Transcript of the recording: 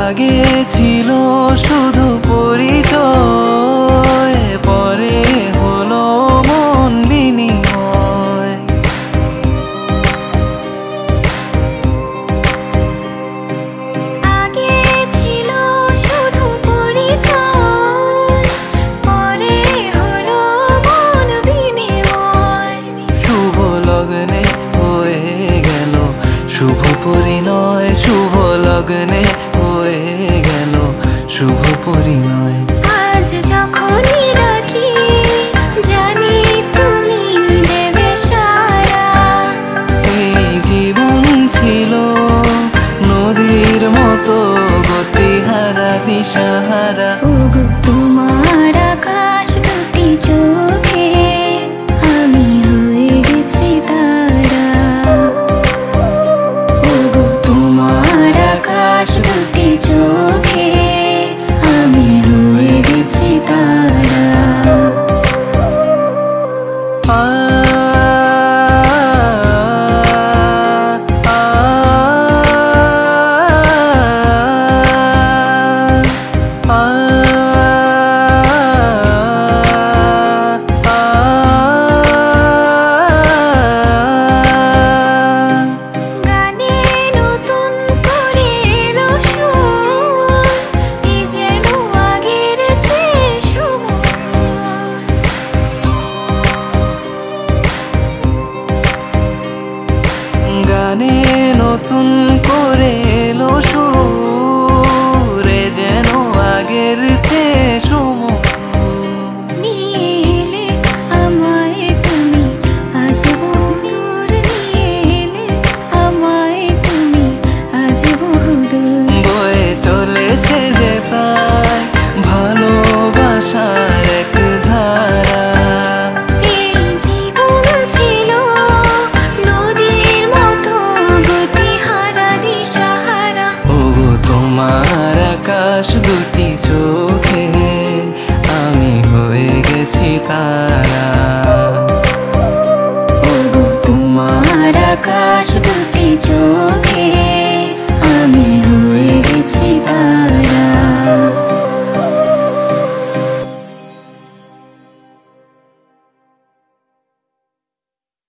আগে ছিল শুধু পরিচয়, পরে হলো মন বিনিময়। আগে ছিল শুধু পরিচয়, পরে হলো মন বিনিময়। শুভ লগ্নে হয়ে গেল শুভ পরিণয়, শুভ লগ্নে হয়ে গেল শুভ পরিণয়। আজ যখনই ডাকি জানি তুমি দেবে সাড়া। এই জীবন ছিল নদীর মতো গতিহারা দিশাহারা। ওগো তোমার আকাশ দুটি চোখে আমি হয়ে গেছি তারা। ওগো তোমার আকাশ দুটি চোখে আমি হয়ে গেছি তারা। গানে নতুন করে